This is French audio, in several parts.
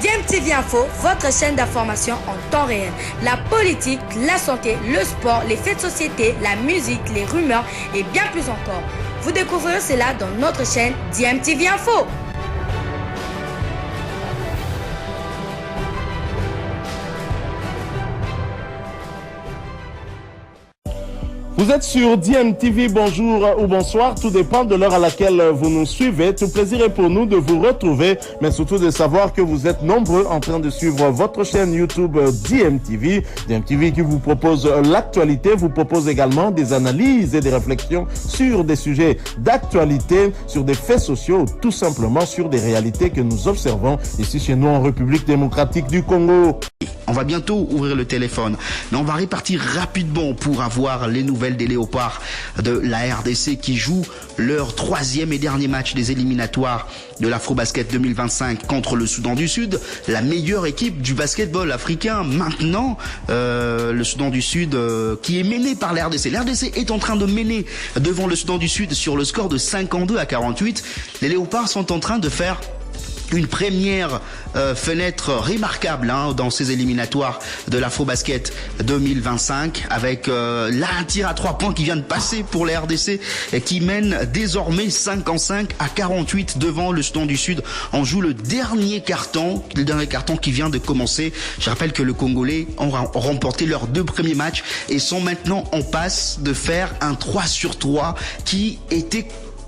DMTV Info, votre chaîne d'information en temps réel. La politique, la santé, le sport, les faits de société, la musique, les rumeurs et bien plus encore. Vous découvrirez cela dans notre chaîne DMTV Info. Vous êtes sur DMTV, bonjour ou bonsoir, tout dépend de l'heure à laquelle vous nous suivez. Tout plaisir est pour nous de vous retrouver, mais surtout de savoir que vous êtes nombreux en train de suivre votre chaîne YouTube DMTV. DMTV qui vous propose l'actualité, vous propose également des analyses et des réflexions sur des sujets d'actualité, sur des faits sociaux, tout simplement sur des réalités que nous observons ici chez nous en République démocratique du Congo. On va bientôt ouvrir le téléphone, mais on va répartir rapidement pour avoir les nouvelles des Léopards de la RDC qui jouent leur troisième et dernier match des éliminatoires de l'Afrobasket 2025 contre le Soudan du Sud, la meilleure équipe du basketball africain. Maintenant, le Soudan du Sud qui est mené par la RDC. La RDC est en train de mener devant le Soudan du Sud sur le score de 52-48. Les Léopards sont en train de faire une première fenêtre remarquable dans ces éliminatoires de l'Afrobasket 2025 avec là un tir à 3 points qui vient de passer pour la RDC et qui mène désormais 55-48 devant le Soudan du Sud. On joue le dernier carton qui vient de commencer. Je rappelle que le Congolais ont remporté leurs 2 premiers matchs et sont maintenant en passe de faire un 3-sur-3 qui était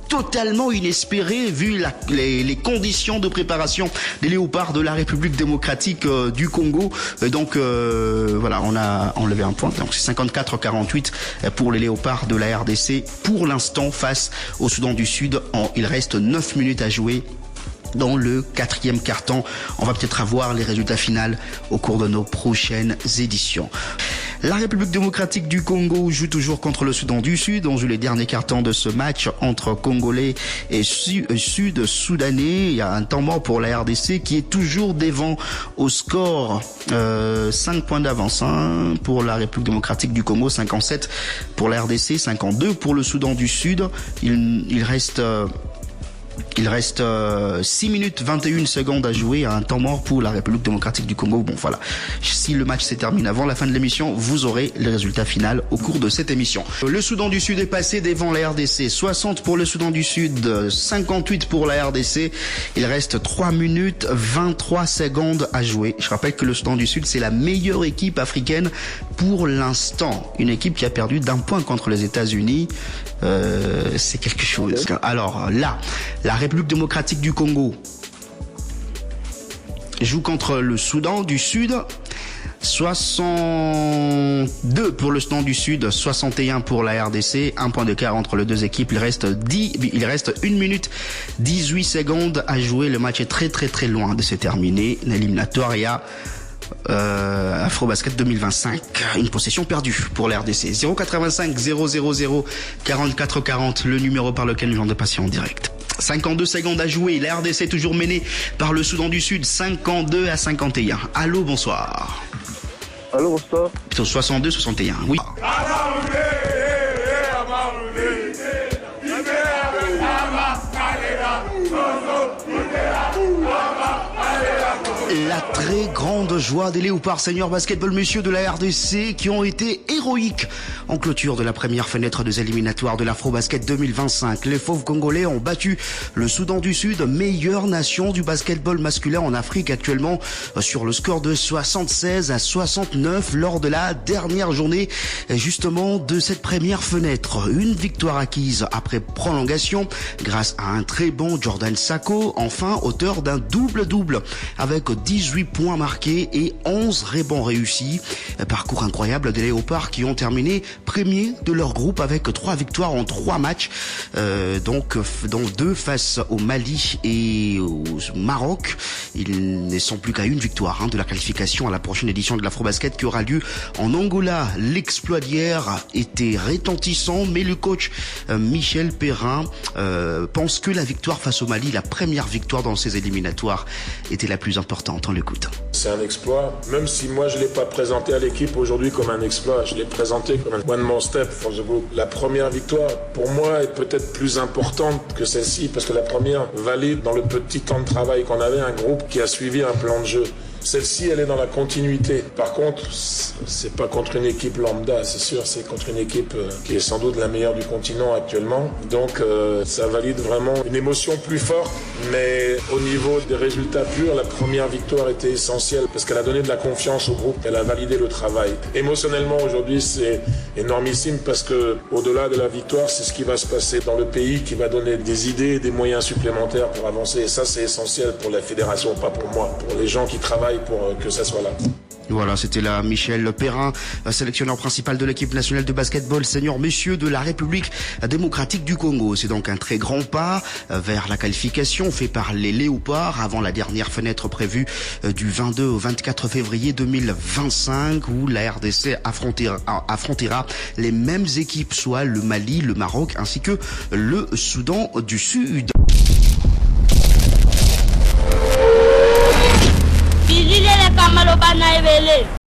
totalement inespéré vu les conditions de préparation des Léopards de la République démocratique du Congo. Donc voilà, on a enlevé un point. Donc c'est 54-48 pour les Léopards de la RDC pour l'instant face au Soudan du Sud. Il reste 9 minutes à jouer dans le 4e quart-temps. On va peut-être avoir les résultats finaux au cours de nos prochaines éditions. La République démocratique du Congo joue toujours contre le Soudan du Sud. On joue les derniers cartons de ce match entre Congolais et Sud-Soudanais. Il y a un temps mort pour la RDC qui est toujours devant au score 5 points d'avance pour la République démocratique du Congo, 57 pour la RDC, 52 pour le Soudan du Sud. Il reste 6 minutes 21 secondes à jouer à un temps mort pour la République démocratique du Congo. Bon voilà, si le match se termine avant la fin de l'émission, vous aurez le résultat final au cours de cette émission. Le Soudan du Sud est passé devant la RDC, 60 pour le Soudan du Sud, 58 pour la RDC. Il reste 3 minutes 23 secondes à jouer. Je rappelle que le Soudan du Sud, c'est la meilleure équipe africaine pour l'instant. Une équipe qui a perdu d'1 point contre les États-Unis. C'est quelque chose. Alors là, la République démocratique du Congo joue contre le Soudan du Sud. 62 pour le Soudan du Sud, 61 pour la RDC, 1 point d'écart entre les deux équipes. Il reste 1 minute 18 secondes à jouer. Le match est très loin de se terminer. L'éliminatoire est à Afrobasket 2025, une possession perdue pour la RDC. 085 000 44 40, le numéro par lequel nous allons passer en direct. 52 secondes à jouer, la RDC toujours menée par le Soudan du Sud, 52-51. Allô, bonsoir. Allô, bonsoir. 62-61, oui. La très grande joie des Léopards Senior Basketball Messieurs de la RDC qui ont été héroïques en clôture de la première fenêtre des éliminatoires de l'Afrobasket 2025. Les Fauves Congolais ont battu le Soudan du Sud, meilleure nation du basketball masculin en Afrique actuellement, sur le score de 76-69 lors de la dernière journée justement de cette première fenêtre. Une victoire acquise après prolongation grâce à un très bon Jordan Sako, enfin auteur d'un double-double avec 18 points marqués et 11 rebonds réussis. Parcours incroyable des Léopards qui ont terminé premiers de leur groupe avec 3 victoires en 3 matchs, donc dont 2 face au Mali et au Maroc. Ils ne sont plus qu'à une victoire de la qualification à la prochaine édition de l'Afrobasket qui aura lieu en Angola. L'exploit d'hier était retentissant, mais le coach Michel Perrin pense que la victoire face au Mali, la première victoire dans ces éliminatoires, était la plus importante. On l'écoute. c'est un exploit. Même si moi je ne l'ai pas présenté à l'équipe aujourd'hui comme un exploit, je l'ai présenté comme un one more step for the group. La première victoire, pour moi, est peut-être plus importante que celle-ci, parce que la première valide dans le petit temps de travail qu'on avait, un groupe qui a suivi un plan de jeu. Celle-ci, elle est dans la continuité. Par contre, c'est pas contre une équipe lambda, c'est sûr, c'est contre une équipe qui est sans doute la meilleure du continent actuellement. Donc, ça valide vraiment une émotion plus forte. Mais au niveau des résultats purs, la première victoire était essentielle parce qu'elle a donné de la confiance au groupe, elle a validé le travail. Émotionnellement, aujourd'hui, c'est énormissime parce que, au-delà de la victoire, c'est ce qui va se passer dans le pays qui va donner des idées et des moyens supplémentaires pour avancer. Et ça, c'est essentiel pour la fédération, pas pour moi, pour les gens qui travaillent pour que ça soit là. Voilà, c'était là Michel Perrin, sélectionneur principal de l'équipe nationale de basketball senior messieurs de la République démocratique du Congo. C'est donc un très grand pas vers la qualification fait par les Léopards avant la dernière fenêtre prévue du 22 au 24 février 2025 où la RDC affrontera les mêmes équipes, soit le Mali, le Maroc ainsi que le Soudan du Sud. Bilile le kamalo bana ebele.